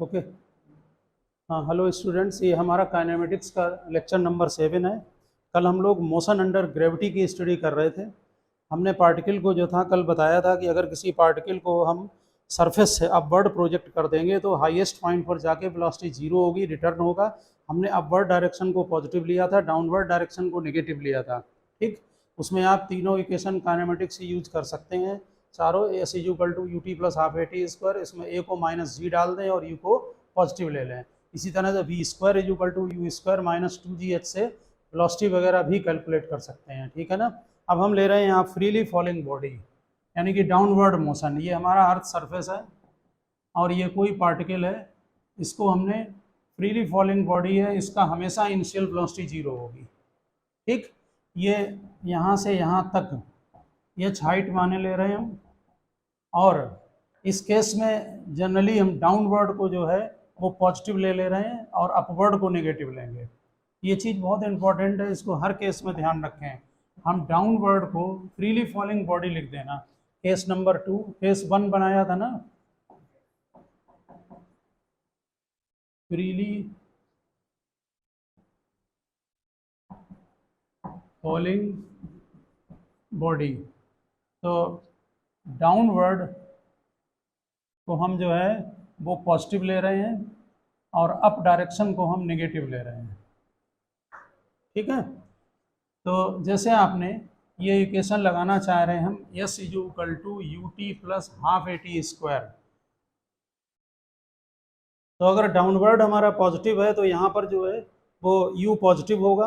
Okay. हाँ, hello students, ये हमारा काइनेमेटिक्स का लेक्चर नंबर 7 है। कल हम लोग मोशन अंडर ग्रेविटी की स्टडी कर रहे थे। हमने पार्टिकल को जो था कल बताया था कि अगर किसी पार्टिकल को हम सरफेस से अपवर्ड प्रोजेक्ट कर देंगे तो हाईएस्ट पॉइंट पर जाके वेलोसिटी जीरो होगी, रिटर्न होगा। हमने अपवर्ड डायरेक्शन को पॉजिटिव लिया था, डाउनवर्ड डायरेक्शन को नेगेटिव लिया था। ठीक, उसमें आप तीनों इक्वेशन काइनेमेटिक्स से यूज कर सकते हैं चारों। S is equal to u t plus half a t square, इसमें ए को माइनस जी डाल दें और यू को पॉजिटिव ले लें। इसी तरह से v square is equal to u square minus 2gh से वेलोसिटी वगैरह भी कैलकुलेट कर सकते हैं। ठीक है ना। अब हम ले रहे हैं यहाँ फ्रीली फॉलिंग बॉडी, यानी कि डाउनवर्ड मोशन। ये हमारा अर्थ सरफेस है और ये कोई पार्टिकल है, इसको हमने फ्रीली फॉलिंग बॉडी है, इसका हमेशा इनिशियल वेलोसिटी जीरो होगी। ठीक, ये यहाँ से यहाँ तक ये हाइट माने ले रहे हैं हम, और इस केस में जनरली हम डाउनवर्ड को जो है वो पॉजिटिव ले रहे हैं और अपवर्ड को नेगेटिव लेंगे। ये चीज़ बहुत इंपॉर्टेंट है, इसको हर केस में ध्यान रखें। हम डाउनवर्ड को फ्रीली फॉलिंग बॉडी लिख देना। केस नंबर 2, केस 1 बनाया था ना, फ्रीली फॉलिंग बॉडी, तो डाउनवर्ड को हम जो है वो पॉजिटिव ले रहे हैं और अप डायरेक्शन को हम नेगेटिव ले रहे हैं। ठीक है, तो जैसे आपने ये इक्वेशन लगाना चाह रहे हैं हम, s is equal to u t plus half a t square. तो अगर डाउनवर्ड हमारा पॉजिटिव है तो यहाँ पर जो है वो u पॉजिटिव होगा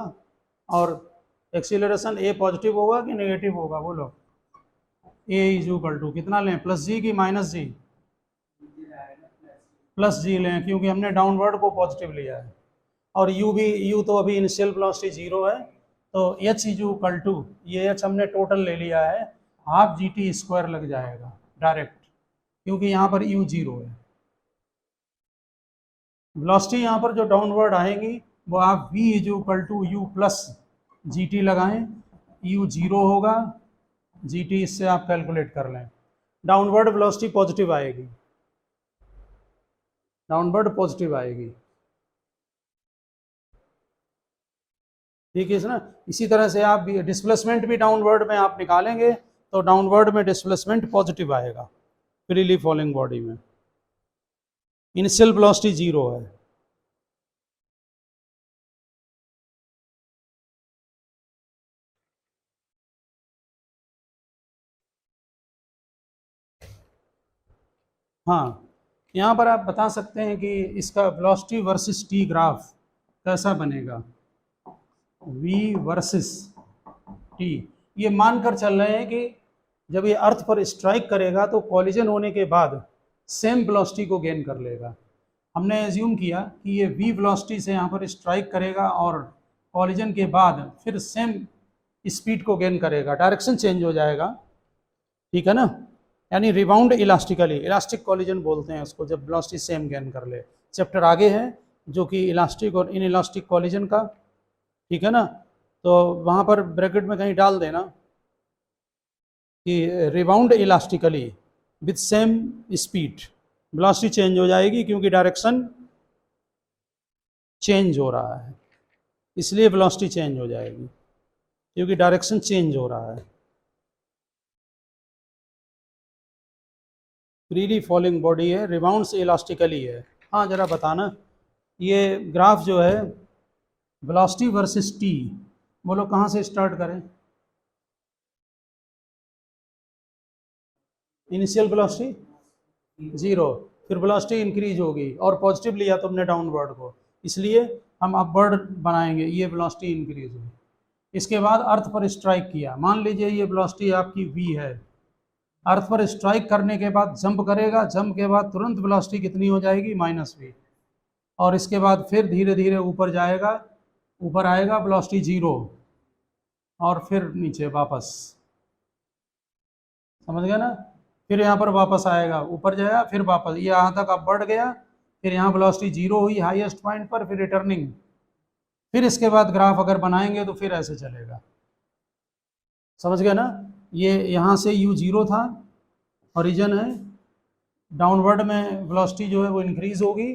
और एक्सीलरेशन a पॉजिटिव होगा कि नेगेटिव होगा, बोलो। a इज इक्वल टू कितना लें, प्लस जी की माइनस जी? प्लस जी लें, क्योंकि हमने डाउनवर्ड को पॉजिटिव लिया है। और u तो अभी इनिशियल वेलोसिटी जीरो है, तो h इज इक्वल टू, ये h हमने टोटल ले लिया है, हाफ जी टी स्क्वायर लग जाएगा डायरेक्ट, क्योंकि यहाँ पर u जीरो है। वेलोसिटी यहाँ पर जो डाउनवर्ड आएगी वो आप v is equal to u plus g t लगाएं, u जीरो होगा, जी टी इससे आप कैलकुलेट कर लें। डाउनवर्ड वेलोसिटी पॉजिटिव आएगी, डाउनवर्ड पॉजिटिव आएगी। ठीक है ना। इसी तरह से आप डिस्प्लेसमेंट भी डाउनवर्ड में आप निकालेंगे तो डाउनवर्ड में डिस्प्लेसमेंट पॉजिटिव आएगा फ्रीली फॉलिंग बॉडी में। इनिशियल वेलोसिटी जीरो है। हाँ, यहाँ पर आप बता सकते हैं कि इसका वेलोसिटी वर्सेस टी ग्राफ कैसा बनेगा, v वर्सेस टी। ये मानकर चल रहे हैं कि जब ये अर्थ पर स्ट्राइक करेगा तो कॉलिजन होने के बाद सेम वेलोसिटी को गेन कर लेगा। हमने एज्यूम किया कि ये v वेलोसिटी से यहाँ पर स्ट्राइक करेगा और कॉलिजन के बाद फिर सेम स्पीड को गेन करेगा, डायरेक्शन चेंज हो जाएगा। ठीक है ना, यानी रिबाउंड इलास्टिकली, इलास्टिक कॉलिजन बोलते हैं उसको, जब वेलोसिटी सेम गेन कर ले। चैप्टर आगे है जो कि इलास्टिक और इन इलास्टिक कॉलिजन का। ठीक है ना, तो वहाँ पर ब्रैकेट में कहीं डाल देना कि rebound elastically with same speed, velocity change हो जाएगी क्योंकि डायरेक्शन चेंज हो रहा है, इसलिए वेलोसिटी चेंज हो जाएगी क्योंकि डायरेक्शन चेंज हो रहा है। फ्रीली फॉलिंग बॉडी है, रिबाउंड्स इलास्टिकली है। हाँ, जरा बताना ये ग्राफ जो है वेलोसिटी वर्सेस टी, बोलो कहाँ से स्टार्ट करें? इनिशियल वेलोसिटी जीरो, फिर वेलोसिटी इंक्रीज होगी और पॉजिटिव लिया तुमने डाउनवर्ड को, इसलिए हम अपवर्ड बनाएंगे, ये वेलोसिटी इंक्रीज हुई। इसके बाद अर्थ पर स्ट्राइक किया, मान लीजिए ये वेलोसिटी आपकी v है। अर्थ पर स्ट्राइक करने के बाद जंप करेगा, जंप के बाद तुरंत वेलोसिटी कितनी हो जाएगी, -v, और इसके बाद फिर धीरे धीरे ऊपर जाएगा, ऊपर आएगा वेलोसिटी जीरो और फिर नीचे वापस, समझ गया ना। फिर यहाँ पर वापस आएगा, ऊपर जाएगा, फिर वापस, ये यहाँ तक अब बढ़ गया, फिर यहाँ वेलोसिटी जीरो हुई हाईएस्ट पॉइंट पर, फिर रिटर्निंग। फिर इसके बाद ग्राफ अगर बनाएंगे तो फिर ऐसे चलेगा, समझ गया ना। ये यहाँ से u जीरो था, ओरिजिन है, डाउनवर्ड में वेलोसिटी जो है वो इंक्रीज होगी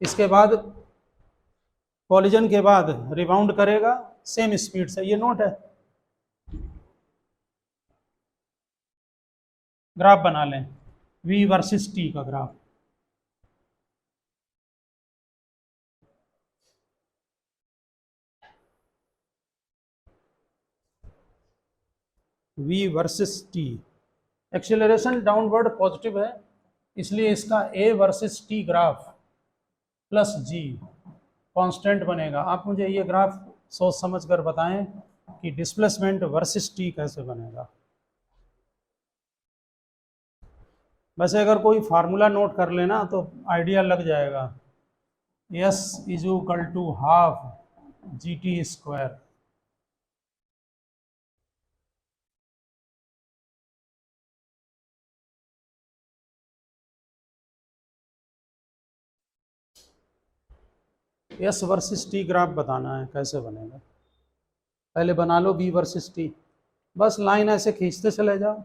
इसके बाद कॉलिजन के बाद रिबाउंड करेगा सेम स्पीड से। ये नोट है, ग्राफ बना लें v वर्सेस t का graph. v versus t, acceleration downward positive है, इसलिए इसका a versus t graph plus g constant बनेगा। आप मुझे ये ग्राफ सोच समझ कर बताएं कि डिस्प्लेसमेंट वर्सेस t कैसे बनेगा। वैसे अगर कोई फार्मूला नोट कर लेना तो आइडिया लग जाएगा। s is equal to half g t square. S versus t graph बताना है, कैसे बनेगा। पहले बना लो बी वर्सेस टी, बस लाइन ऐसे खींचते चले जाओ,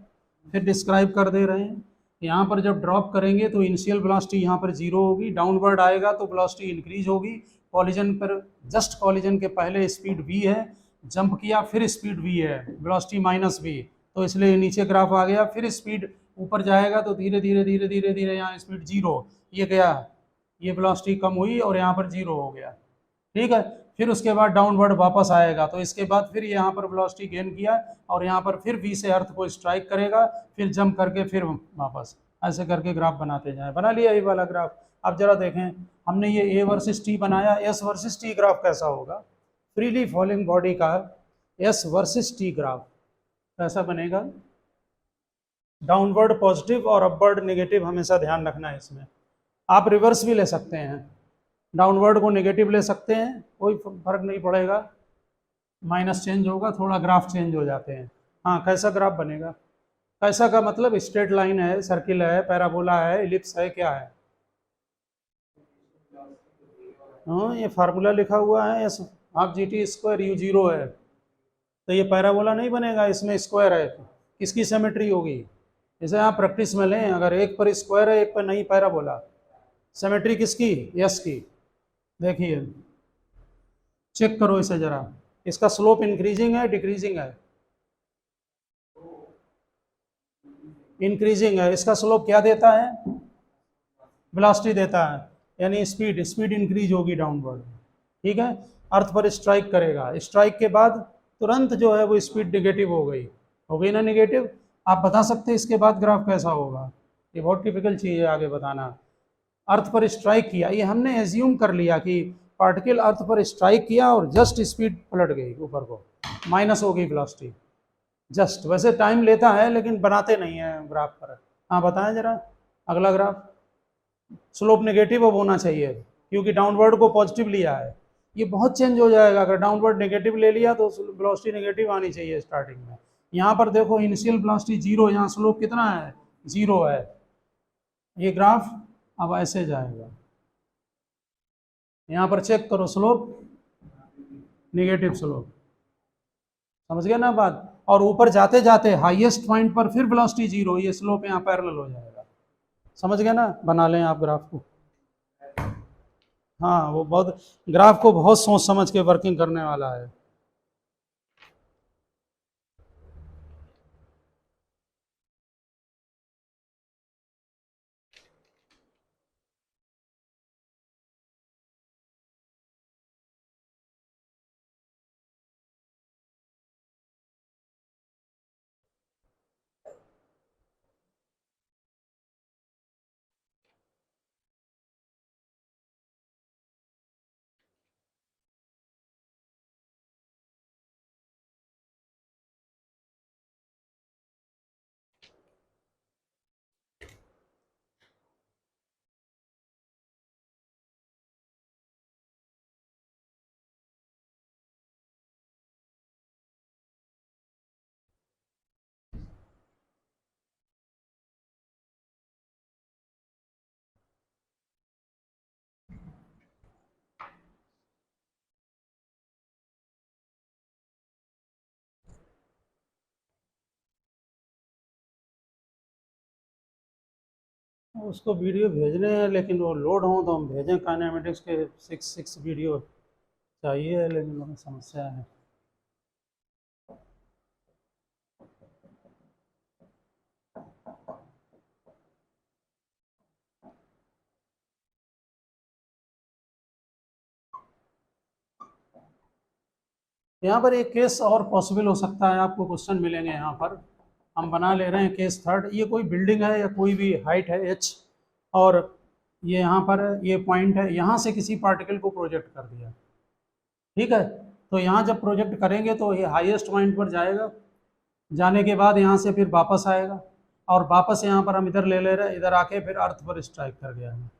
फिर डिस्क्राइब कर दे रहे हैं। यहाँ पर जब ड्रॉप करेंगे तो इनिशियल वेलोसिटी यहाँ पर जीरो होगी, डाउनवर्ड आएगा तो वेलोसिटी इंक्रीज होगी। कॉलिजन पर जस्ट कॉलिजन के पहले स्पीड v है, जंप किया फिर स्पीड v है, वेलोसिटी माइनस v, तो इसलिए नीचे ग्राफ आ गया। फिर स्पीड ऊपर जाएगा तो धीरे धीरे धीरे धीरे धीरे यहाँ स्पीड जीरो, ये गया, ये वेलोसिटी कम हुई और यहाँ पर जीरो हो गया, ठीक है। फिर उसके बाद डाउनवर्ड वापस आएगा तो इसके बाद फिर यहाँ पर वेलोसिटी गेन किया और यहाँ पर फिर v से अर्थ को स्ट्राइक करेगा, फिर जंप करके फिर वापस, ऐसे करके ग्राफ बनाते जाएं। बना लिया ये वाला ग्राफ। अब जरा देखें, हमने ये a वर्सेस t बनाया, s वर्सेस t ग्राफ कैसा होगा। फ्रीली फॉलिंग बॉडी का s वर्सेस t ग्राफ कैसा बनेगा। डाउनवर्ड पॉजिटिव और अपवर्ड नेगेटिव हमेशा ध्यान रखना है इसमें। आप रिवर्स भी ले सकते हैं, डाउनवर्ड को नेगेटिव ले सकते हैं, कोई फर्क नहीं पड़ेगा, माइनस चेंज होगा, थोड़ा ग्राफ चेंज हो जाते हैं। हाँ, कैसा ग्राफ बनेगा। कैसा का मतलब स्ट्रेट लाइन है, सर्किल है, पैराबोला है, इलिप्स है, क्या है। हाँ, ये फार्मूला लिखा हुआ है, S half g t square you zero है, तो ये पैराबोला नहीं बनेगा, इसमें स्क्वायर है, किसकी सिमेट्री होगी। जैसे आप प्रैक्टिस में लें, अगर एक पर स्क्वायर है एक पर नहीं पैराबोला, सिमेट्री किसकी, यस की। देखिए चेक करो इसे जरा, इसका स्लोप इंक्रीजिंग है डिक्रीजिंग है, इंक्रीजिंग है। इसका स्लोप क्या देता है, वेलोसिटी देता है, यानी स्पीड, स्पीड इंक्रीज होगी डाउनवर्ड, ठीक है। अर्थ पर स्ट्राइक करेगा, स्ट्राइक के बाद तुरंत जो है वो स्पीड नेगेटिव हो गई ना नेगेटिव। आप बता सकते हैं इसके बाद ग्राफ कैसा होगा। ये बहुत टिपिकल चीज़ है आगे बताना। अर्थ पर स्ट्राइक किया, ये हमने एज्यूम कर लिया कि पार्टिकल अर्थ पर स्ट्राइक किया और जस्ट स्पीड पलट गई ऊपर को, माइनस हो गई वेलोसिटी जस्ट। वैसे टाइम लेता है लेकिन बनाते नहीं है ग्राफ पर। हाँ बताएं जरा अगला ग्राफ। स्लोप नेगेटिव अब होना चाहिए क्योंकि डाउनवर्ड को पॉजिटिव लिया है, ये बहुत चेंज हो जाएगा। अगर डाउनवर्ड नेगेटिव ले लिया तो वेलोसिटी नेगेटिव आनी चाहिए स्टार्टिंग में। यहाँ पर देखो इनिशियल वेलोसिटी जीरो, यहाँ स्लोप कितना है, जीरो है। ये ग्राफ अब ऐसे जाएगा, यहाँ पर चेक करो स्लोप नेगेटिव स्लोप, समझ गया ना बात। और ऊपर जाते जाते हाईएस्ट पॉइंट पर फिर वेलोसिटी जीरो, ये स्लोप यहाँ पैरेलल हो जाएगा, समझ गया ना। बना लें आप ग्राफ को। हाँ, वो बहुत ग्राफ को बहुत सोच समझ के वर्किंग करने वाला है। उसको वीडियो भेजने हैं, लेकिन वो लोड हों तो हम भेजें। काइनेमेटिक्स के 6 वीडियो चाहिए, लेकिन वो समस्या है। यहाँ पर एक केस और पॉसिबल हो सकता है, आपको क्वेश्चन मिलेंगे यहाँ पर। हम बना ले रहे हैं केस थर्ड। ये कोई बिल्डिंग है या कोई भी हाइट है h, और ये यहाँ पर ये पॉइंट है, यहाँ से किसी पार्टिकल को प्रोजेक्ट कर दिया, ठीक है। तो यहाँ जब प्रोजेक्ट करेंगे तो ये हाईएस्ट पॉइंट पर जाएगा, जाने के बाद यहाँ से फिर वापस आएगा, और वापस यहाँ पर हम इधर ले रहे हैं, इधर आके फिर अर्थ पर स्ट्राइक कर गया है,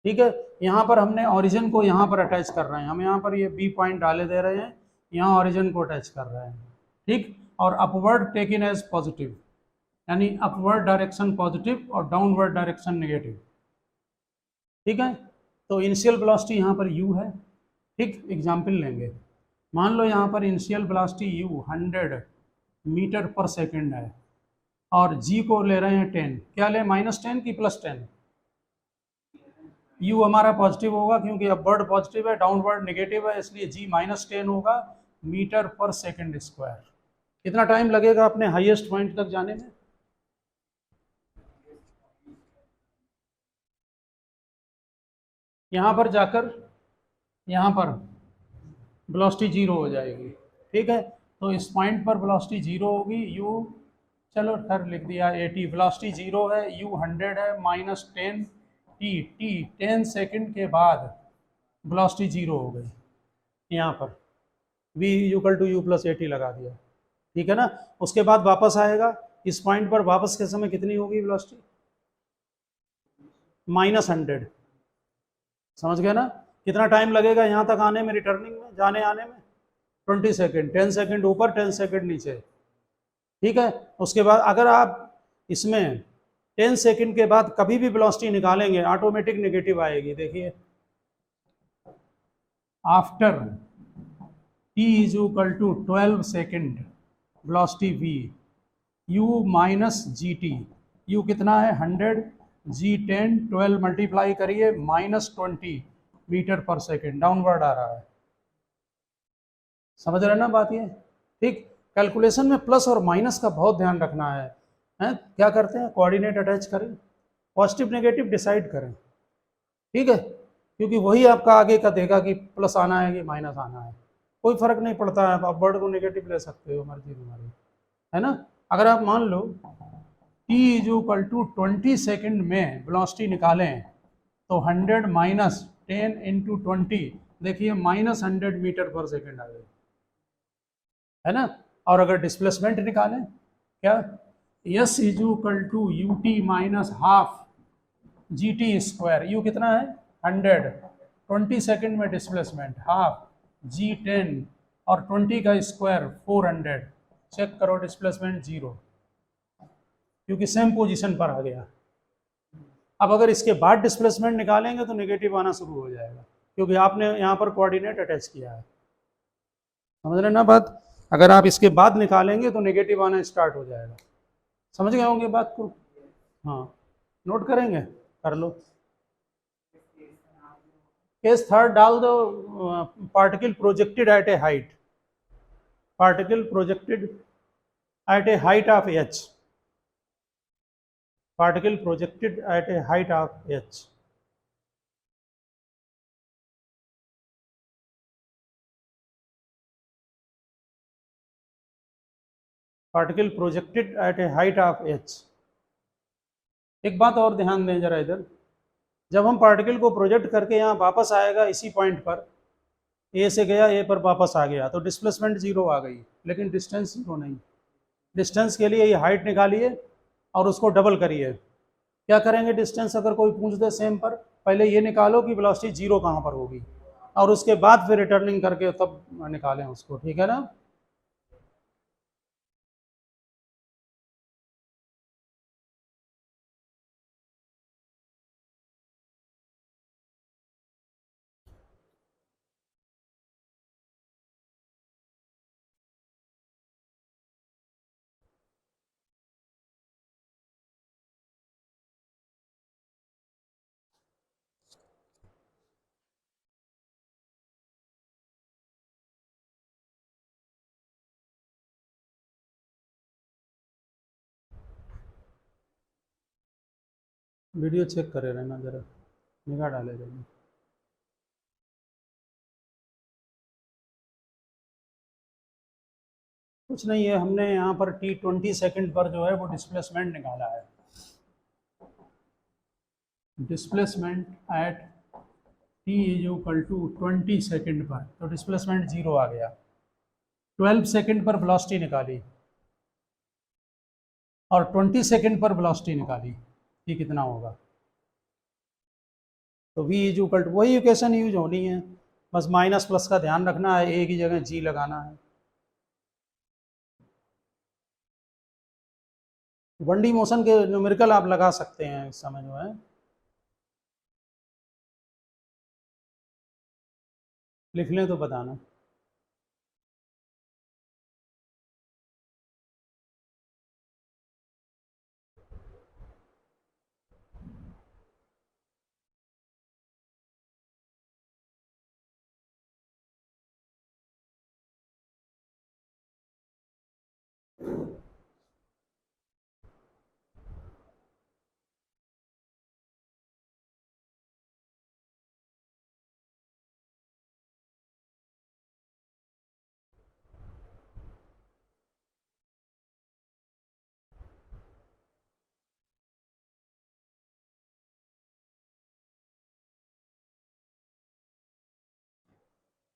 ठीक है। यहाँ पर हमने ओरिजिन को यहाँ पर अटैच कर रहे हैं, हम यहाँ पर ये बी पॉइंट डाले दे रहे हैं, यहाँ ओरिजिन को अटैच कर रहे हैं, ठीक। और अपवर्ड टेकन एज पॉजिटिव, यानी अपवर्ड डायरेक्शन पॉजिटिव और डाउनवर्ड डायरेक्शन नेगेटिव, ठीक है। तो इनिशियल वेलोसिटी यहाँ पर u है, ठीक। एग्जाम्पल लेंगे, मान लो यहाँ पर इनिशियल वेलोसिटी u 100 मीटर पर सेकंड है, और g को ले रहे हैं 10। क्या ले, -10 की +10? u हमारा पॉजिटिव होगा क्योंकि अपवर्ड पॉजिटिव है, डाउनवर्ड नेगेटिव है, इसलिए g -10 होगा मीटर पर सेकंड स्क्वायर। कितना टाइम लगेगा अपने हाईएस्ट पॉइंट तक जाने में? यहाँ पर जाकर यहाँ पर वेलोसिटी 0 हो जाएगी, ठीक है। तो इस पॉइंट पर वेलोसिटी 0 होगी, u, चलो खैर लिख दिया 80, वेलोसिटी 0 है, u 100 है, -10 t 10 सेकंड के बाद वेलोसिटी 0 हो गई। यहाँ पर v = u + 80 लगा दिया, ठीक है ना। उसके बाद वापस आएगा, इस पॉइंट पर वापस के समय कितनी होगी वेलोसिटी? -100, समझ गए ना। कितना टाइम लगेगा यहाँ तक आने में, रिटर्निंग में, जाने आने में? 20 सेकेंड, 10 सेकेंड ऊपर, 10 सेकेंड नीचे, ठीक है। उसके बाद अगर आप इसमें 10 सेकेंड के बाद कभी भी वेलोसिटी निकालेंगे, ऑटोमेटिक नेगेटिव आएगी। देखिए, after t = 12 second velocity v, u - gt, u कितना है 100, g 10, 12 मल्टीप्लाई करिए -20 मीटर पर सेकेंड, डाउनवर्ड आ रहा है। समझ रहे ना बात ये, ठीक। कैलकुलेशन में प्लस और माइनस का बहुत ध्यान रखना है, हैं? क्या करते हैं, कोऑर्डिनेट अटैच करें, पॉजिटिव नेगेटिव डिसाइड करें, ठीक है। क्योंकि वही आपका आगे का देगा कि प्लस आना है कि माइनस आना है। कोई फर्क नहीं पड़ता है, आप वर्ड को नेगेटिव ले सकते हो, मर्जी तुम्हारी, है ना। अगर आप मान लो t = 20 सेकेंड में वेलोसिटी निकालें, तो 100 - 10 × 20, देखिए -100 मीटर पर सेकेंड आ गई, है ना। और अगर डिस्प्लेसमेंट निकालें, क्या, s = ut - ½ gt², u कितना है 100, 20 सेकेंड में डिस्प्लेसमेंट हाफ, g 10 और 20 का स्क्वायर 400, चेक करो डिस्प्लेसमेंट 0, क्योंकि सेम पोजीशन पर आ गया। अब अगर इसके बाद डिस्प्लेसमेंट निकालेंगे तो नेगेटिव आना शुरू हो जाएगा, क्योंकि आपने यहाँ पर कोऑर्डिनेट अटैच किया है। समझ रहे ना बात। अगर आप इसके बाद निकालेंगे तो नेगेटिव आना स्टार्ट हो जाएगा। समझ गए होंगे बात को? हाँ, नोट करेंगे, कर लो। केस थर्ड डाल दो, particle projected at A height, particle projected at A height of h, particle projected at A height of h, particle projected at A height of h। एक बात और ध्यान दें जरा इधर, जब हम पार्टिकल को प्रोजेक्ट करके यहाँ वापस आएगा इसी पॉइंट पर, ए से गया ए पर वापस आ गया, तो डिस्प्लेसमेंट 0 आ गई, लेकिन डिस्टेंस 0 नहीं। डिस्टेंस के लिए ये हाइट निकालिए और उसको डबल करिए। क्या करेंगे डिस्टेंस, अगर कोई पूछ दे सेम पर, पहले ये निकालो कि वेलोसिटी 0 कहाँ पर होगी, और उसके बाद फिर रिटर्निंग करके तब निकालें उसको, ठीक है ना। वीडियो चेक करे रहना ज़रा, निगाह डाले रहना। कुछ नहीं है, हमने यहाँ पर t20 सेकंड पर जो है वो डिस्प्लेसमेंट निकाला है। Displacement at t is equal to 20 second पर, तो डिस्प्लेसमेंट 0 आ गया। 12 सेकंड पर वेलोसिटी निकाली और 20 सेकंड पर वेलोसिटी निकाली, ये कितना होगा? तो v इज इक्वल टू, वही इक्वेशन यूज होनी है, बस माइनस प्लस का ध्यान रखना है, a की जगह g लगाना है। 1D मोशन के न्यूमेरिकल आप लगा सकते हैं इस समय जो है। लिख लें तो बताना।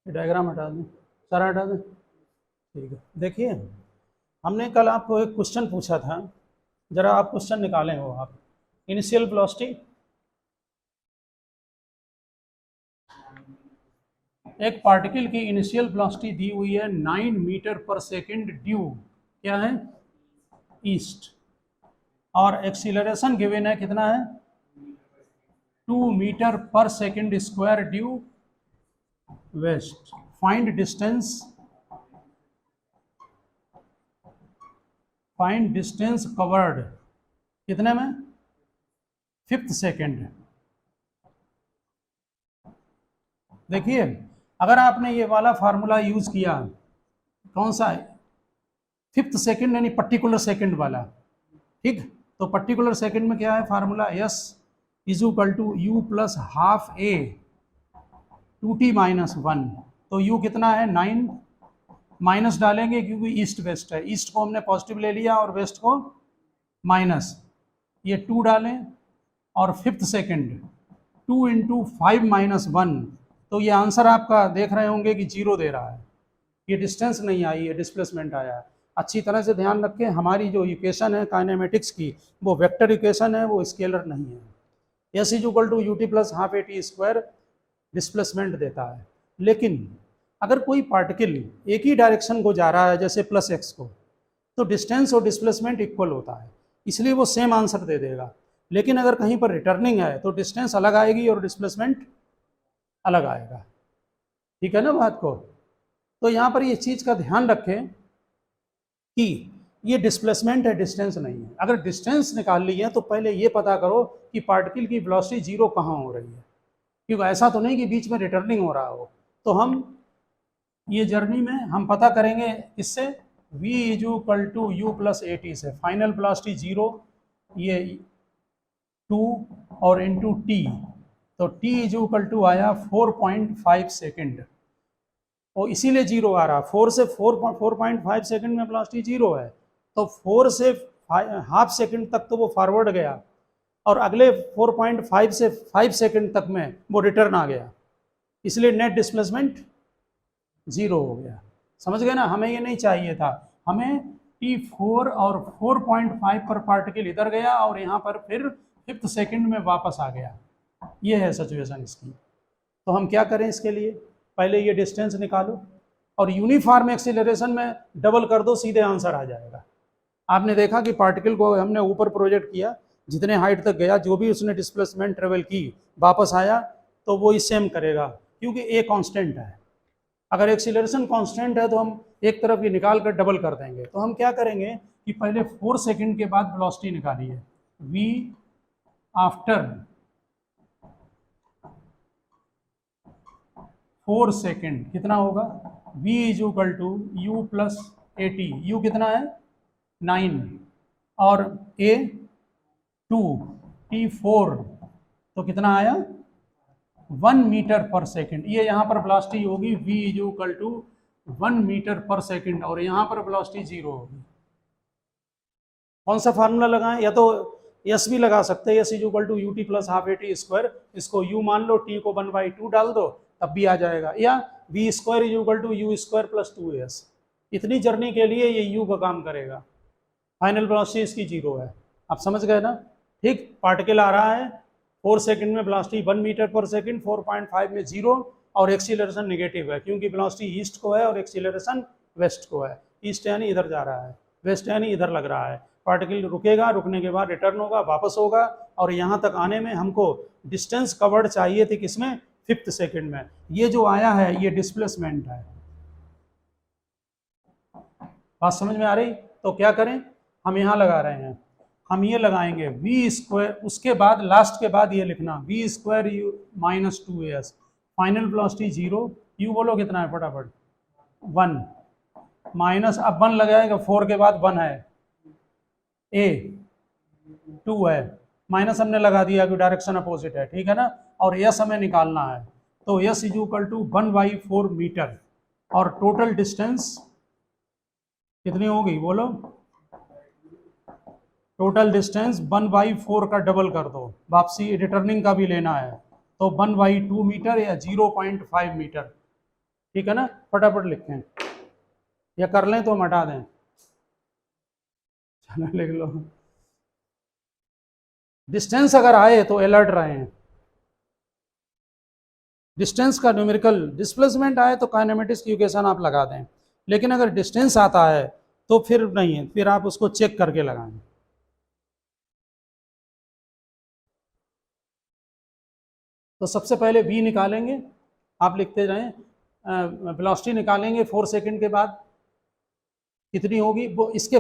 डायग्राम हटा दें, सारा हटा दें, ठीक है। देखिए, हमने कल आपको एक क्वेश्चन पूछा था, जरा आप क्वेश्चन निकालें हो आप। इनिशियल वेलोसिटी, एक पार्टिकल की इनिशियल वेलोसिटी दी हुई है 9 मीटर पर सेकंड ड्यू क्या है, ईस्ट, और एक्सीलरेशन गिवन है कितना है, 2 मीटर पर second square due west. Find distance covered कितने में, 5th सेकंड। देखिए, अगर आपने ये वाला फार्मूला यूज किया, कौन सा है, 5th सेकंड यानी पर्टिकुलर सेकंड वाला, ठीक। तो पर्टिकुलर सेकंड में क्या है formula, s is equal to u plus half a 2t minus 1। तो u कितना है, 9, माइनस डालेंगे क्योंकि ईस्ट वेस्ट है, ईस्ट को हमने पॉजिटिव ले लिया और वेस्ट को माइनस, ये 2 डालें और 5th सेकंड 2 इंटू 5 माइनस 1, तो ये आंसर आपका देख रहे होंगे कि 0 दे रहा है। ये डिस्टेंस नहीं आई है, डिस्प्लेसमेंट आया है। अच्छी तरह से ध्यान रखें, हमारी जो इक्वेशन है काइनेमेटिक्स की, वो वेक्टर इक्वेशन है, वो स्केलर नहीं है। S is equal to u t plus half a t square displacement देता है। लेकिन अगर कोई पार्टिकल एक ही डायरेक्शन को जा रहा है, जैसे प्लस एक्स को, तो डिस्टेंस और डिस्प्लेसमेंट इक्वल होता है, इसलिए वो सेम आंसर दे देगा। लेकिन अगर कहीं पर रिटर्निंग है तो डिस्टेंस अलग आएगी और डिस्प्लेसमेंट अलग आएगा, ठीक है ना बात को। तो यहाँ पर ये चीज़ का ध्यान रखें कि ये डिस्प्लेसमेंट है, डिस्टेंस नहीं है। अगर डिस्टेंस निकाल ली है तो पहले ये पता करो कि पार्टिकल की वेलोसिटी 0 कहाँ हो रही है, क्योंकि ऐसा तो नहीं कि बीच में रिटर्निंग हो रहा हो। तो हम ये जर्नी में हम पता करेंगे इससे, v is equal to u plus a t से, फाइनल वेलोसिटी 0, ये 2 और इंटू टी, तो t इज इक्वल टू आया 4.5 सेकेंड, और इसीलिए 0 आ रहा। 4 से 4.5 सेकंड में वेलोसिटी 0 है, तो 4 से हाफ सेकंड तक तो वो फॉरवर्ड गया, और अगले 4.5 से 5 सेकंड तक में वो रिटर्न आ गया, इसलिए नेट डिस्प्लेसमेंट 0 हो गया। समझ गए ना, हमें ये नहीं चाहिए था, हमें T4 और 4.5 पर पार्टिकल इधर गया और यहाँ पर फिर 5th सेकंड में वापस आ गया। ये है सिचुएशन इसकी। तो हम क्या करें इसके लिए, पहले ये डिस्टेंस निकालो और यूनिफॉर्म एक्सीलरेशन में डबल कर दो, सीधे आंसर आ जाएगा। आपने देखा कि पार्टिकल को हमने ऊपर प्रोजेक्ट किया, जितने हाइट तक गया, जो भी उसने डिस्प्लेसमेंट ट्रेवल की, वापस आया तो वो इस सेम करेगा, क्योंकि ए कांस्टेंट है। अगर एक्सीलरेशन कांस्टेंट है तो हम एक तरफ ये निकाल कर डबल कर देंगे। तो हम क्या करेंगे कि पहले 4 सेकंड के बाद वेलोसिटी निकालिए, v आफ्टर 4 सेकेंड कितना होगा, v is equal to u plus a t, u कितना है 9 और a 2, t4 तो कितना आया 1 मीटर पर सेकेंड। ये यहाँ पर वेलोसिटी होगी v is equal to 1 metre पर सेकेंड और यहाँ पर वेलोसिटी 0 होगी। कौन सा फार्मूला लगाएं, या तो यस भी लगा सकते हैं, s is equal to u t plus half a t square, इसको यू मान लो, टी को 1/2 डाल दो तब भी आ जाएगा, या v square is equal to u square plus 2s। इतनी जर्नी के लिए ये यू का काम करेगा। फाइनल वेलोसिटी इसकी 0 है। आप समझ गए ना। ठीक, पार्टिकल आ रहा है 4 सेकंड में, वेलोसिटी 1 मीटर पर सेकंड, 4.5 में 0 और एक्सीलरेशन नेगेटिव है क्योंकि वेलोसिटी ईस्ट को है और एक्सीलरेशन वेस्ट को है। ईस्ट यानी इधर जा रहा है, वेस्ट यानी इधर लग रहा है। पार्टिकल रुकेगा, रुकने के बाद रिटर्न होगा, वापस होगा, और यहाँ तक आने में हमको डिस्टेंस कवर्ड चाहिए थी किसमें, 5th सेकंड में। ये जो आया है ये डिस्प्लेसमेंट है। बात समझ में आ रही। तो क्या करें, हम यहाँ लगा रहे हैं, हम ये लगाएंगे वी स्क्वायर, उसके बाद लास्ट के बाद ये लिखना v square u minus 2as, final velocity 0, u बोलो कितना है फटाफट 1 माइनस, अब 1 लगाएगा, 4 के बाद 1 है, ए 2 है, माइनस हमने लगा दिया कि डायरेक्शन अपोजिट है, ठीक है ना। और यस हमें निकालना है, तो s is equal to 1/4 metre और टोटल डिस्टेंस कितनी होगी बोलो, टोटल डिस्टेंस 1/4 का डबल कर दो, वापसी रिटर्निंग का भी लेना है, तो 1/2 मीटर या 0.5 मीटर, ठीक है ना। फटाफट लिखें या कर लें तो हम हटा दें, चलो लिख लो। डिस्टेंस अगर आए तो अलर्ट रहें, डिस्टेंस का न्यूमेरिकल, डिस्प्लेसमेंट आए तो काइनेमेटिक्स की इक्वेशन आप लगा दें, लेकिन अगर डिस्टेंस आता है तो फिर नहीं है, फिर आप उसको चेक करके लगाएं। तो सबसे पहले v निकालेंगे, आप लिखते जाएं, वेलोसिटी निकालेंगे 4 सेकंड के बाद कितनी होगी, वो इसके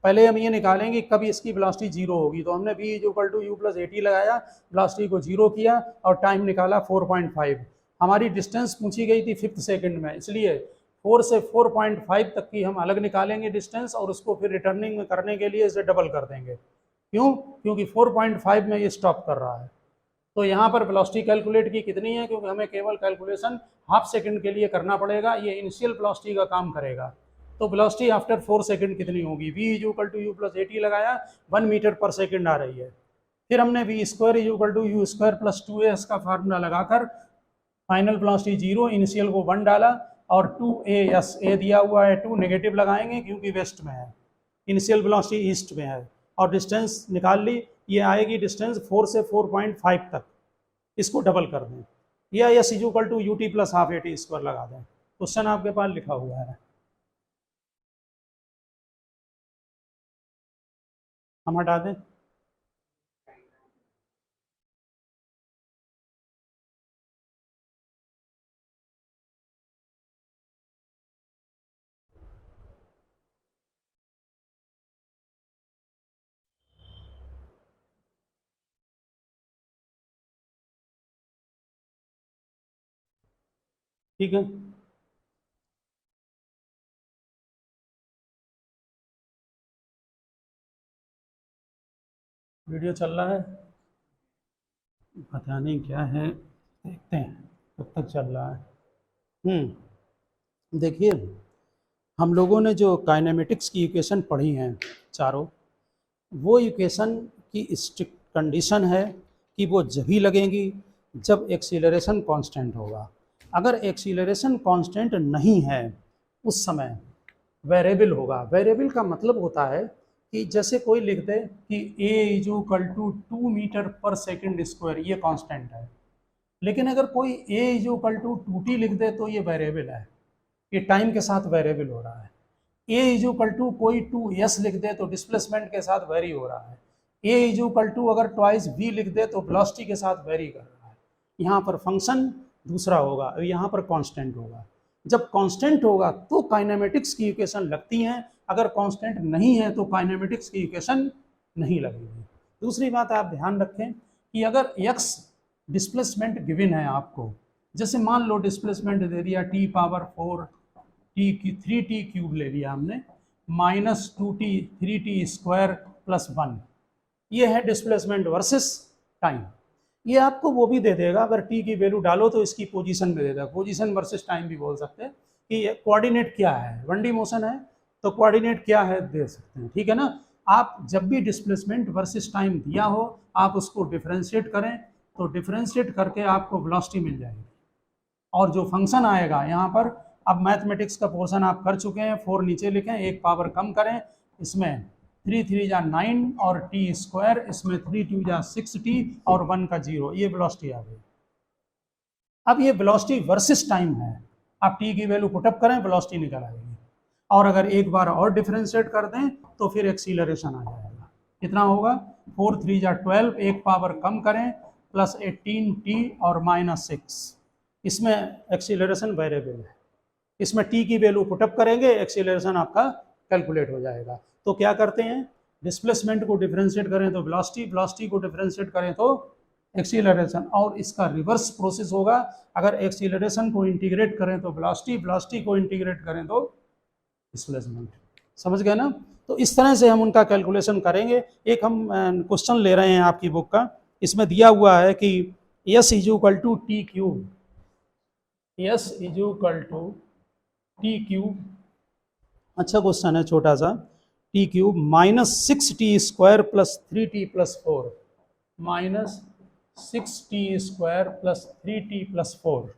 पहले हम ये निकालेंगे कभी इसकी वेलोसिटी 0 होगी। तो हमने v is equal to u plus AT लगाया, वेलोसिटी को 0 किया और टाइम निकाला 4.5। हमारी डिस्टेंस पूछी गई थी 5th सेकंड में, इसलिए 4 से 4.5 तक की हम अलग निकालेंगे डिस्टेंस और उसको फिर रिटर्निंग में करने के लिए इसे डबल कर देंगे। क्यों, क्योंकि 4.5 में ये स्टॉप कर रहा है। तो यहाँ पर वेलोसिटी कैलकुलेट की कितनी है, क्योंकि हमें केवल कैलकुलेशन हाफ सेकंड के लिए करना पड़ेगा, ये इनिशियल वेलोसिटी का काम करेगा। तो वेलोसिटी आफ्टर 4 सेकंड कितनी होगी, v is equal to u plus AT लगाया, 1 मीटर पर सेकंड आ रही है। फिर हमने v square is equal to u square plus 2as का फार्मूला लगाकर फाइनल वेलोसिटी 0, इनिशियल को 1 डाला और 2as, a दिया हुआ है 2, नेगेटिव लगाएंगे क्योंकि वेस्ट में है, इनिशियल वेलोसिटी ईस्ट में है, और डिस्टेंस निकाल ली, ये आएगी डिस्टेंस 4 से 4.5 तक, इसको डबल कर दें, या s is equal to u t plus half AT square लगा दें। क्वेश्चन आपके पास लिखा हुआ है, हम हटा दें। ठीक है, वीडियो चल रहा है, पता नहीं क्या है, देखते हैं कब तक चल रहा है। देखिए, हम लोगों ने जो काइनेमेटिक्स की इक्वेशन पढ़ी हैं चारों, वो इक्वेशन की स्ट्रिक्ट कंडीशन है कि वो जब ही लगेंगी जब एक्सीलरेशन कांस्टेंट होगा। अगर एक्सीलरेशन कांस्टेंट नहीं है उस समय वेरिएबल होगा। वेरिएबल का मतलब होता है कि जैसे कोई लिख दे कि a is equal to 2 metre पर सेकंड स्क्वायर, ये कांस्टेंट है, लेकिन अगर कोई a is equal to 2t लिख दे तो ये वेरिएबल है, ये टाइम के साथ वेरिएबल हो रहा है। a इज इक्वल टू कोई 2s लिख दे तो डिस्प्लेसमेंट के साथ वेरी हो रहा है। a इज इक्वल टू अगर ट्वाइस v लिख दे तो वेलोसिटी के साथ वेरी कर रहा है। यहाँ पर फंक्शन दूसरा होगा, यहाँ पर कांस्टेंट होगा। जब कांस्टेंट होगा तो काइनेमेटिक्स की इक्वेशन लगती हैं, अगर कांस्टेंट नहीं है तो काइनेमेटिक्स की इक्वेशन नहीं लगेगी। दूसरी बात आप ध्यान रखें कि अगर x डिस्प्लेसमेंट गिवन है आपको, जैसे मान लो डिस्प्लेसमेंट दे दिया t पावर 4 t की 3t क्यूब ले लिया हमने, minus 2t 3t square plus 1, ये है डिस्प्लेसमेंट वर्सेस टाइम। ये आपको वो भी दे देगा, अगर टी की वैल्यू डालो तो इसकी पोजीशन में दे देगा, पोजीशन वर्सेस टाइम भी बोल सकते हैं कि कोऑर्डिनेट क्या है, 1D मोशन है तो कोऑर्डिनेट क्या है दे सकते हैं, ठीक है ना। आप जब भी डिस्प्लेसमेंट वर्सेस टाइम दिया हो आप उसको डिफरेंशिएट करें, तो डिफरेंशिएट करके आपको वेलोसिटी मिल जाएगी, और जो फंक्शन आएगा यहाँ पर, अब मैथमेटिक्स का पोर्शन आप कर चुके हैं, 4 नीचे लिखें, एक पावर कम करें, इसमें 3 3 जा 9 और टी स्क्वायर, इसमें 3 2 जा 6t और 1 का 0, ये वेलोसिटी आ गई। अब ये वेलोसिटी वर्सेस टाइम है, आप टी की वैल्यू पुटअप करें वेलोसिटी निकल आएगी, और अगर एक बार और डिफरेंशिएट कर दें तो फिर एक्सीलरेशन आ जाएगा। कितना होगा, 4 3 जा 12, एक पावर कम करें, प्लस 18t और -6, इसमें एक्सीलरेशन वेरिएबल है, इसमें टी की वैल्यू पुटअप करेंगे, एक्सीलरेशन आपका कैलकुलेट हो जाएगा। तो क्या करते हैं, डिस्प्लेसमेंट को डिफरेंशिएट करें तो वेलोसिटी, वेलोसिटी को डिफरेंशिएट करें तो एक्सीलरेशन, और इसका रिवर्स प्रोसेस होगा, अगर एक्सीलरेशन को इंटीग्रेट करें तो वेलोसिटी, वेलोसिटी को इंटीग्रेट करें तो डिस्प्लेसमेंट। समझ गए ना। तो इस तरह से हम उनका कैलकुलेशन करेंगे। एक हम क्वेश्चन ले रहे हैं आपकी बुक का, इसमें दिया हुआ है कि S is equal to t cube, S is equal to t cube, अच्छा क्वेश्चन है छोटा सा, t cube -6t² plus 3t plus 4, -6t² plus 3t plus 4,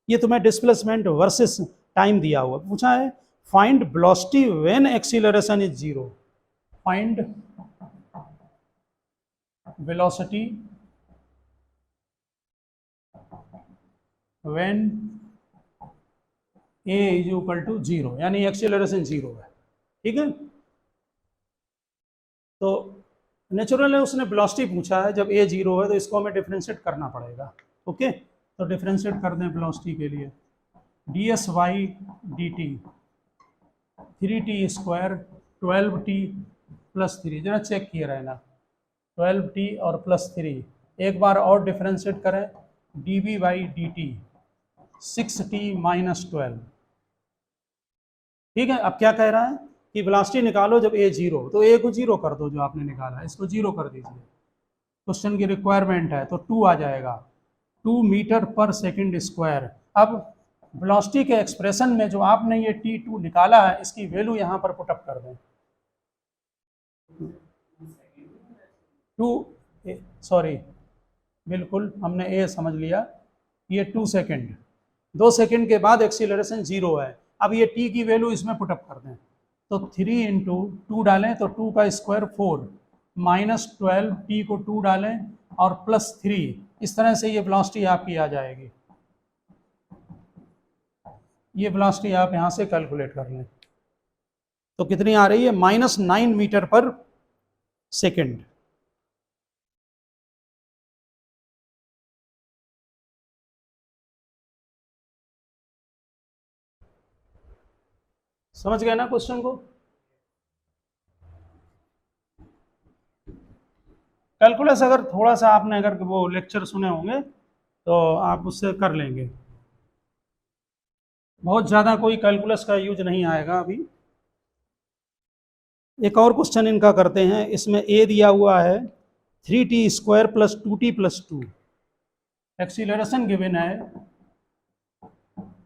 ये तुम्हें डिस्प्लेसमेंट वर्सेस टाइम दिया हुआ, पूछा है find velocity when acceleration is 0, find velocity when a is equal to 0, यानी एक्सीलरेशन 0 है, ठीक है। तो नेचुरल है, उसने वेलोसिटी पूछा है, जब a 0 है तो इसको हमें डिफरेंशिएट करना पड़ेगा, ओके। तो डिफरेंशिएट कर दें वेलोसिटी के लिए, ds/y dt 3t² 12t plus 3, जरा चेक किए रहना, 12t और प्लस 3, एक बार और डिफरेंशिएट करें, dv/dt 6t - 12, ठीक है। अब क्या कह रहा है कि वेलोसिटी निकालो जब a 0, तो a को 0 कर दो, जो आपने निकाला है इसको 0 कर दीजिए, क्वेश्चन की रिक्वायरमेंट है, तो 2 आ जाएगा, 2 मीटर पर सेकंड स्क्वायर। अब वेलोसिटी के एक्सप्रेशन में जो आपने ये t2 निकाला है, इसकी वैल्यू यहाँ पर पुटअप कर दें, 2 सॉरी बिल्कुल हमने a समझ लिया, ये 2 सेकेंड, 2 सेकेंड के बाद एक्सीलरेशन 0 है। अब ये t की वैल्यू इसमें पुटअप कर दें, तो 3 × 2 डालें तो 2 का स्क्वायर 4, -12 t को 2 डालें और प्लस 3, इस तरह से ये वेलोसिटी आपकी आ जाएगी। ये वेलोसिटी आप यहाँ से कैलकुलेट कर लें, तो कितनी आ रही है, -9 मीटर पर सेकेंड। समझ गए ना क्वेश्चन को। कैलकुलस अगर थोड़ा सा आपने अगर वो लेक्चर सुने होंगे तो आप उससे कर लेंगे, बहुत ज़्यादा कोई कैलकुलस का यूज नहीं आएगा अभी। एक और क्वेश्चन इनका करते हैं, इसमें a दिया हुआ है 3t² plus 2t plus 2, acceleration given है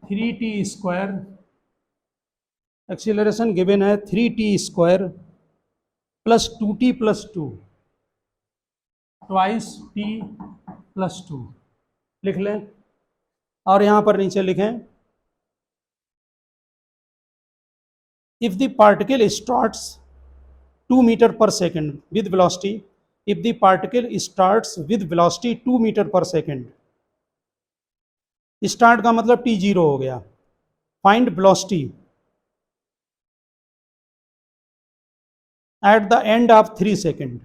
3t², एक्सीलरेशन गिवन है 3t² plus 2t plus 2, twice t plus 2 लिख लें, और यहाँ पर नीचे लिखें if the particle starts 2 meter per second with velocity, if the particle starts with velocity 2 meter per second, start का मतलब t0 हो गया, find velocity at the end of 3 second,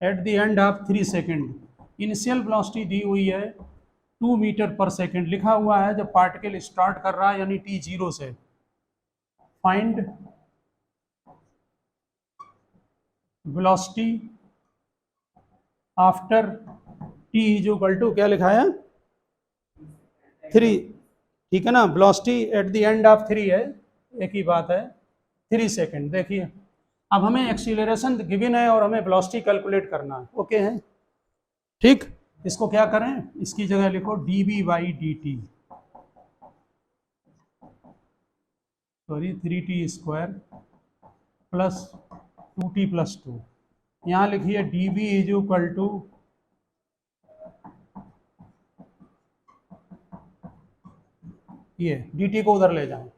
at the end of 3 second, initial velocity दी हुई है 2 metre पर second, लिखा हुआ है जब पार्टिकल स्टार्ट कर रहा है यानी t0 से, find velocity after t is equal to, क्या लिखा है 3, ठीक है ना, velocity at the end of 3 है, एक ही बात है 3 सेकेंड। देखिए अब हमें एक्सीलरेशन गिवन है और हमें वेलोसिटी कैलकुलेट करना है, ओके है, ठीक। इसको क्या करें, इसकी जगह लिखो dv/dt, sorry 3t² plus 2t+2, यहाँ लिखिए dv = ये dt को उधर ले जाएं,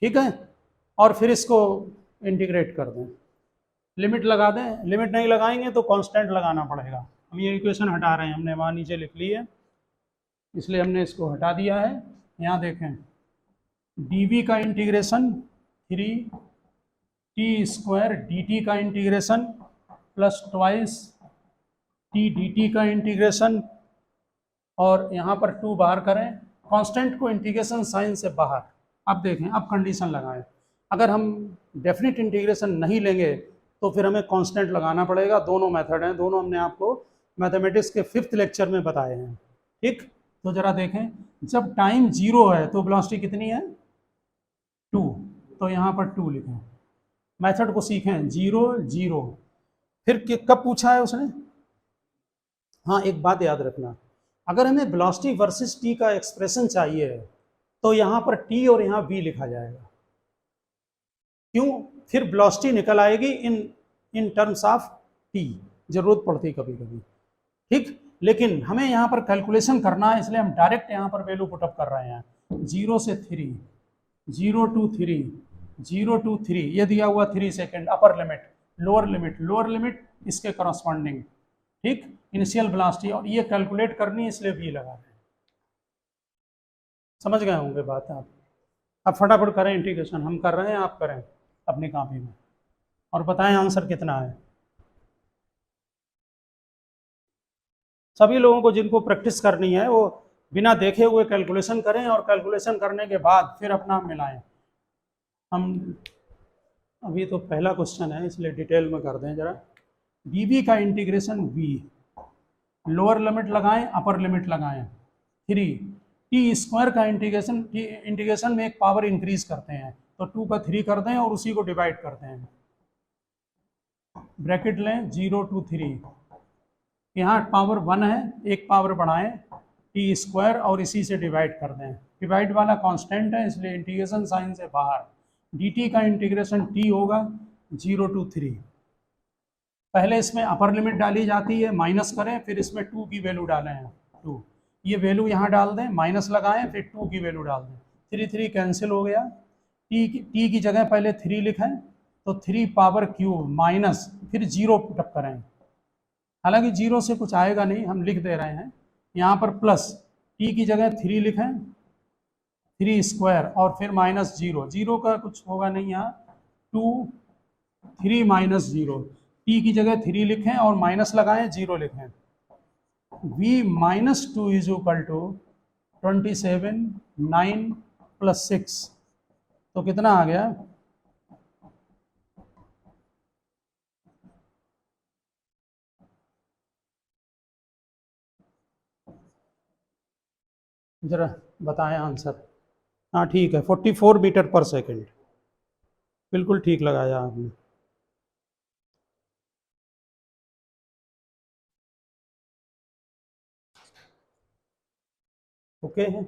ठीक है, और फिर इसको इंटीग्रेट कर दें, लिमिट लगा दें। लिमिट नहीं लगाएंगे तो कांस्टेंट लगाना पड़ेगा। हम ये इक्वेशन हटा रहे हैं, हमने वहाँ नीचे लिख ली है इसलिए हमने इसको हटा दिया है। यहाँ देखें dv का इंटीग्रेशन 3t² dt का integration plus twice t dt का इंटीग्रेशन, और यहाँ पर 2 बाहर करें, कांस्टेंट को इंटीग्रेशन साइन से बाहर। अब देखें, अब कंडीशन लगाएं, अगर हम डेफिनेट इंटीग्रेशन नहीं लेंगे तो फिर हमें कांस्टेंट लगाना पड़ेगा। दोनों मेथड हैं, दोनों हमने आपको मैथमेटिक्स के 5th लेक्चर में बताए हैं, ठीक। तो जरा देखें, जब टाइम 0 है तो वेलोसिटी कितनी है 2, तो यहाँ पर 2 लिखें। मेथड को सीखें, 0 0। फिर कब पूछा है उसने, हाँ एक बात याद रखना, अगर हमें वेलोसिटी वर्सेस टी का एक्सप्रेशन चाहिए तो यहाँ पर टी और यहाँ वी लिखा जाएगा। क्यों, फिर वेलोसिटी निकल आएगी इन टर्म्स ऑफ टी, जरूरत पड़ती कभी कभी, ठीक। लेकिन हमें यहाँ पर कैलकुलेशन करना है, इसलिए हम डायरेक्ट यहाँ पर वैल्यू पुटअप कर रहे हैं। 0 से 3, 0 to 3, 0 to 3, ये दिया हुआ 3 second, upper limit, lower limit इसके करस्पॉन्डिंग, ठीक, इनिशियल वेलोसिटी, और ये कैलकुलेट करनी है इसलिए वी लगा रहे हैं। समझ गए होंगे बात आप। अब फटाफट करें इंटीग्रेशन, हम कर रहे हैं, आप करें अपनी कॉपी में और बताएं आंसर कितना है। सभी लोगों को जिनको प्रैक्टिस करनी है वो बिना देखे हुए कैलकुलेशन करें, और कैलकुलेशन करने के बाद फिर अपना मिलाएं। हम अभी तो पहला क्वेश्चन है इसलिए डिटेल में कर दें जरा। dv का इंटीग्रेशन v, लोअर लिमिट लगाएं, अपर लिमिट लगाएं, 3 t² का इंटीग्रेशन में एक पावर इंक्रीज करते हैं तो 2 का 3 कर दें और उसी को डिवाइड करते हैं, ब्रैकेट लें 0 to 3, यहाँ पावर 1 है, एक पावर बढ़ाएं t² और इसी से डिवाइड कर दें। डिवाइड वाला कांस्टेंट है इसलिए इंटीग्रेशन साइन से बाहर, dt का इंटीग्रेशन t होगा 0 to 3। पहले इसमें अपर लिमिट डाली जाती है, माइनस करें, फिर इसमें 2 की वैल्यू डालें हैं 2, ये वैल्यू यहाँ डाल दें, माइनस लगाएं, फिर 2 की वैल्यू डाल दें, 3 कैंसिल हो गया। t की जगह पहले 3 लिखें तो 3 पावर क्यूब माइनस, फिर 0 पुटअप करें, हालांकि 0 से कुछ आएगा नहीं, हम लिख दे रहे हैं यहाँ पर प्लस, t की जगह 3 लिखें, 3² और फिर माइनस 0, 0 का कुछ होगा नहीं यहाँ, 2 3 माइनस 0, t की जगह 3 लिखें और माइनस लगाएं, 0 लिखें, v -2 = 27, 9 + 6, तो कितना आ गया, जरा बताएं आंसर। हाँ ठीक है, 44 मीटर पर सेकेंड, बिल्कुल ठीक लगाया आपने। ओके है,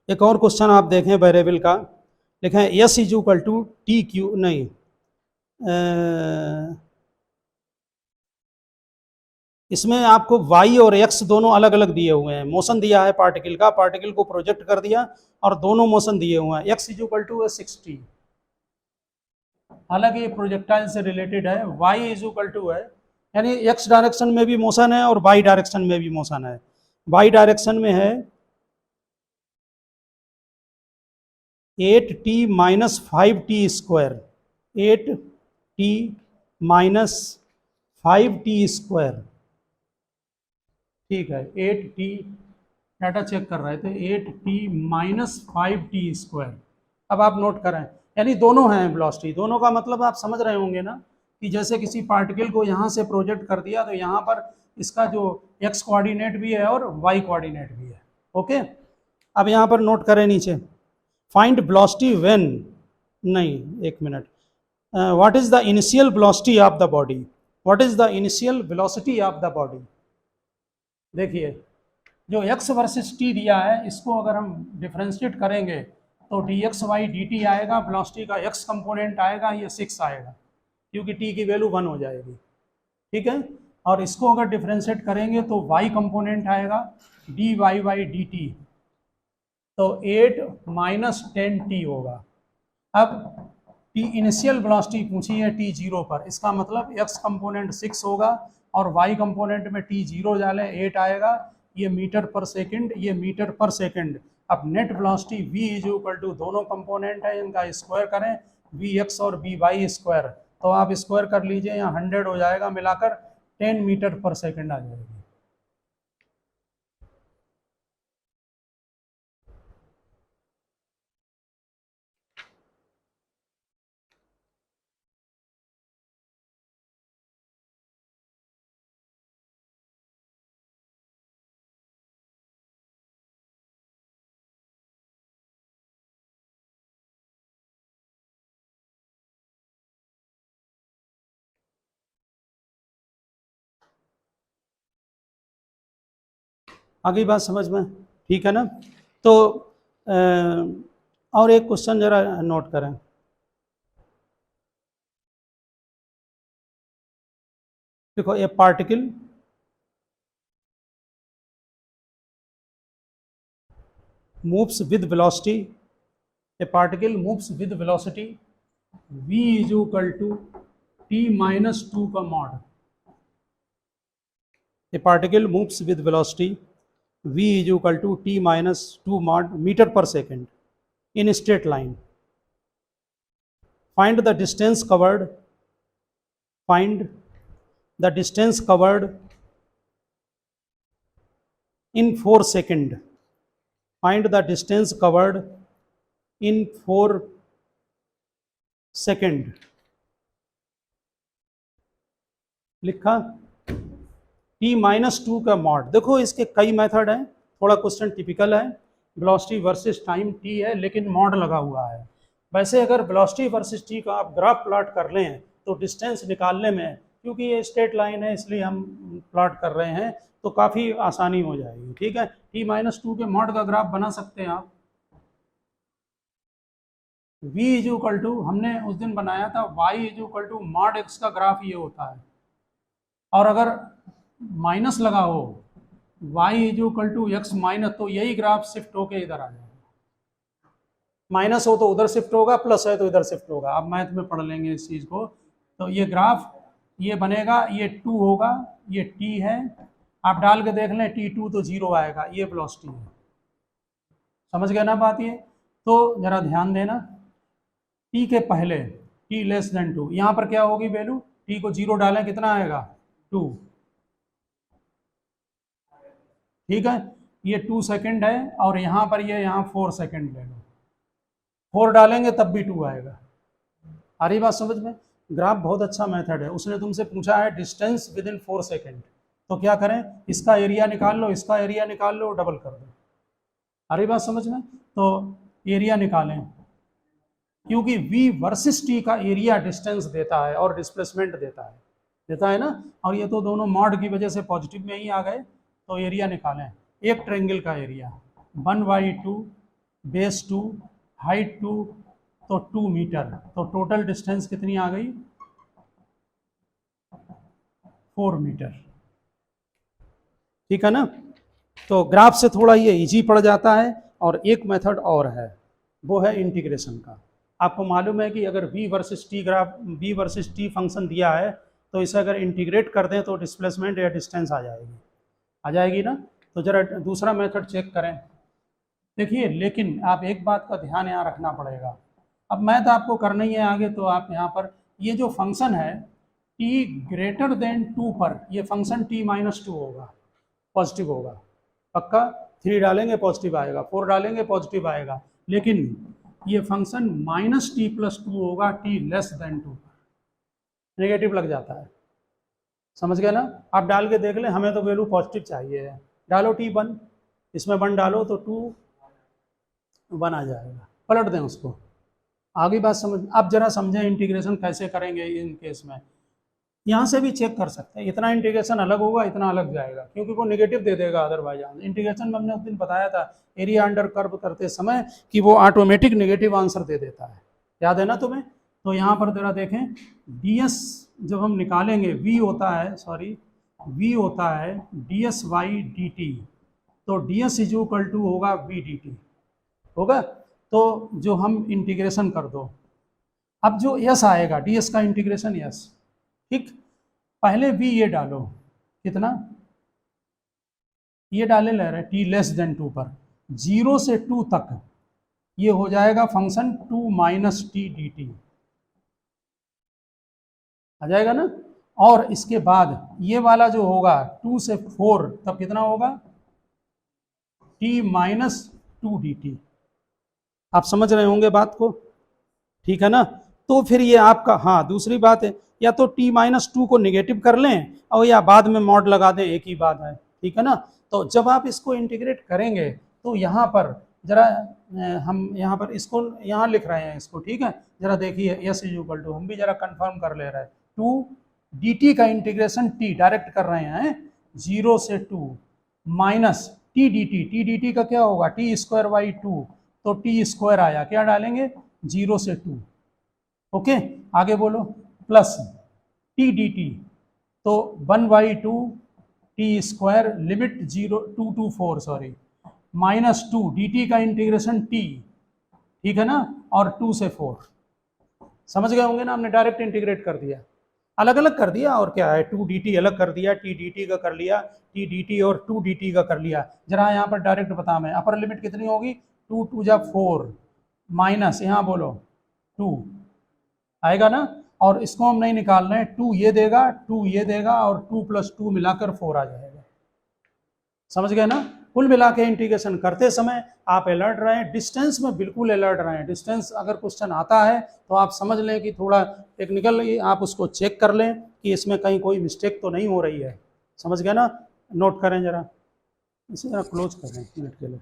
एक और क्वेश्चन आप देखें वेरिएबल का, लिखें s = TQ, नहीं इसमें आपको y और x दोनों अलग अलग दिए हुए हैं। मोशन दिया है पार्टिकल का, पार्टिकल को प्रोजेक्ट कर दिया और दोनों मोशन दिए हुए हैं। x = 60, हालांकि ये प्रोजेक्टाइल से रिलेटेड है। y = है, यानी x डायरेक्शन में भी मोशन है और y डायरेक्शन में भी मोशन है। y डायरेक्शन में है 8t - 5t², 8t - 5t², ठीक है, 8t, डाटा चेक कर रहे थे, 8t - 5t²। अब आप नोट करें, यानी दोनों हैं वेलोसिटी, दोनों का मतलब आप समझ रहे होंगे ना कि जैसे किसी पार्टिकल को यहाँ से प्रोजेक्ट कर दिया तो यहाँ पर इसका जो एक्स कोऑर्डिनेट भी है और वाई कोऑर्डिनेट भी है। ओके, अब यहाँ पर नोट करें नीचे, फाइंड वेलोसिटी व्हेन, नहीं एक minute, what is the initial velocity of the body, what is the initial velocity of the body. देखिए जो x वर्सेस t दिया है, इसको अगर हम डिफ्रेंशिएट करेंगे तो dx बाई dt आएगा, वेलोसिटी का x कंपोनेंट आएगा, ये 6 आएगा क्योंकि t की वैल्यू 1 हो जाएगी, ठीक है। और इसको अगर डिफ्रेंशिएट करेंगे तो y कंपोनेंट आएगा dy बाई dt, तो 8 माइनस 10t होगा। अब t इनिशियल वेलोसिटी पूछी है t 0 पर, इसका मतलब x कंपोनेंट 6 होगा और y कंपोनेंट में t 0 डालें 8 आएगा, ये मीटर पर सेकंड, ये मीटर पर सेकंड। अब net velocity v is equal to, दोनों कंपोनेंट है इनका स्क्वायर करें, vx और vy स्क्वायर, तो आप स्क्वायर कर लीजिए, यहाँ 100 हो जाएगा, मिलाकर 10 मीटर पर सेकंड आ जाएगी। आगे बात समझ में, ठीक है ना। तो और एक क्वेश्चन जरा नोट करें, देखो ए particle moves with velocity, a particle moves with velocity v is equal to t minus 2 का mod, a particle moves with velocity v is equal to t minus 2 mod meter per second in a straight line. Find the distance covered, find the distance covered in 4 seconds. Find the distance covered in 4 second. लिखा t minus 2 का mod. देखो इसके कई method हैं, थोड़ा question typical है, velocity versus time t है लेकिन मॉड लगा हुआ है। वैसे अगर वेलोसिटी वर्सेस t का आप ग्राफ प्लॉट कर लें तो डिस्टेंस निकालने में, क्योंकि ये स्ट्रेट लाइन है इसलिए हम प्लॉट कर रहे हैं, तो काफ़ी आसानी हो जाएगी, ठीक है। t माइनस 2 के मॉड का ग्राफ बना सकते हैं आप। v इज इक्वल टू, हमने उस दिन बनाया था y is equal to mod x का ग्राफ ये होता है, और अगर माइनस लगा हो y is equal to x minus, तो यही ग्राफ शिफ्ट होके इधर आ जाएगा। माइनस हो तो उधर शिफ्ट होगा, प्लस है तो इधर शिफ्ट होगा। आप मैथ में पढ़ लेंगे इस चीज़ को। तो ये ग्राफ ये बनेगा, ये 2 होगा, ये t है, आप डाल के देख लें t2 तो 0 आएगा, ये वेलोसिटी है। समझ गए ना बात ये। तो जरा ध्यान देना, t के पहले t लेस देन 2, यहाँ पर क्या होगी वैल्यू, t को 0 डालें कितना आएगा 2, ठीक है। ये 2 सेकंड है और यहाँ पर ये यहाँ 4 सेकंड ले लो, 4 डालेंगे तब भी 2 आएगा। आ रही बात समझ में। ग्राफ बहुत अच्छा मेथड है। उसने तुमसे पूछा है डिस्टेंस विद इन 4 सेकेंड, तो क्या करें, इसका एरिया निकाल लो, इसका एरिया निकाल लो, डबल कर दो। आ रही बात समझ में। तो एरिया निकालें, क्योंकि v वर्सेस t का एरिया डिस्टेंस देता है और डिस्प्लेसमेंट देता है ना, और ये तो दोनों मॉड की वजह से पॉजिटिव में ही आ गए। तो एरिया निकालें, एक ट्रायंगल का एरिया 1/2 बेस 2 हाइट 2, तो 2 मीटर, तो टोटल डिस्टेंस कितनी आ गई 4 मीटर, ठीक है ना। तो ग्राफ से थोड़ा ये इजी पड़ जाता है। और एक मेथड और है, वो है इंटीग्रेशन का। आपको मालूम है कि अगर v versus t graph, v versus t function दिया है, तो इसे अगर इंटीग्रेट कर दें तो डिस्प्लेसमेंट या डिस्टेंस आ जाएगी ना। तो जरा दूसरा मेथड चेक करें। देखिए, लेकिन आप एक बात का ध्यान यहाँ रखना पड़ेगा। अब मैथ आपको करना ही है आगे, तो आप यहाँ पर ये जो फंक्शन है t ग्रेटर देन 2 पर, ये फंक्शन t माइनस 2 होगा, पॉजिटिव होगा पक्का। 3 डालेंगे पॉजिटिव आएगा, 4 डालेंगे पॉजिटिव आएगा। लेकिन ये फंक्शन माइनस t प्लस 2 होगा t लेस देन 2 पर, नेगेटिव लग जाता है। समझ गए ना। आप डाल के देख लें, हमें तो वैल्यू पॉजिटिव चाहिए है, डालो t1, इसमें 1 डालो तो 2 1 आ जाएगा, पलट दें उसको। आगे बात समझ, अब जरा समझें इंटीग्रेशन कैसे करेंगे इन केस में। यहाँ से भी चेक कर सकते हैं, इतना इंटीग्रेशन अलग होगा, इतना अलग जाएगा, क्योंकि वो नेगेटिव दे देगा अदरवाइज। इंटीग्रेशन में हमने उस दिन बताया था एरिया अंडर कर्व करते समय कि वो ऑटोमेटिक नेगेटिव आंसर दे देता है, याद है ना तुम्हें। तो यहाँ पर जरा देखें, ds जब हम निकालेंगे v होता है, सॉरी v होता है ds बाई dt, तो ds इज इक्वल टू होगा v dt होगा। तो जो हम इंटीग्रेशन कर दो, अब जो s आएगा ds का इंटीग्रेशन s, ठीक। पहले v ये डालो, कितना ये डाले ले रहे t लेस देन 2 पर, 0 से 2 तक ये हो जाएगा function 2 minus T D T, आ जाएगा ना। और इसके बाद ये वाला जो होगा 2 से 4 तब कितना होगा, t माइनस 2 डी टी। आप समझ रहे होंगे बात को, ठीक है ना। तो फिर ये आपका, हाँ दूसरी बात है, या तो t माइनस 2 को निगेटिव कर लें और या बाद में मॉड लगा दें, एक ही बात है, ठीक है ना। तो जब आप इसको इंटीग्रेट करेंगे तो यहाँ पर जरा हम यहाँ पर इसको यहाँ लिख रहे हैं इसको, ठीक है। जरा देखिए s इज इक्वल टू, हम भी जरा कंफर्म कर ले रहे हैं, 2 dt का इंटीग्रेशन t डायरेक्ट कर रहे हैं 0 से 2 माइनस t dt का क्या होगा t स्क्वायर बाई 2, तो t स्क्वायर आया, क्या डालेंगे 0 से 2, ओके। आगे बोलो प्लस t dt, तो 1 by 2 T square limit 0 2 to 4 sorry minus 2 dt का इंटीग्रेशन t, ठीक है ना, और 2 से 4। समझ गए होंगे ना, हमने डायरेक्ट इंटीग्रेट कर दिया, अलग अलग कर दिया, और क्या है 2 dt अलग कर दिया, t dt का कर लिया, t dt और 2 dt का कर लिया। जरा यहाँ पर डायरेक्ट बता, मैं अपर लिमिट कितनी होगी, 2 2 जा 4 माइनस यहाँ बोलो 2 आएगा ना, और इसको हम नहीं निकाल रहे हैं, 2 ये देगा 2 ये देगा और 2 प्लस 2 मिलाकर 4 आ जाएगा। समझ गए ना। कुल मिला के इंटीग्रेशन करते समय आप अलर्ट रहें, डिस्टेंस में बिल्कुल अलर्ट रहें। डिस्टेंस अगर क्वेश्चन आता है तो आप समझ लें कि थोड़ा टेक्निकल, आप उसको चेक कर लें कि इसमें कहीं कोई मिस्टेक तो नहीं हो रही है। समझ गए ना, नोट करें जरा, इसे जरा क्लोज करें मिनट के लिए।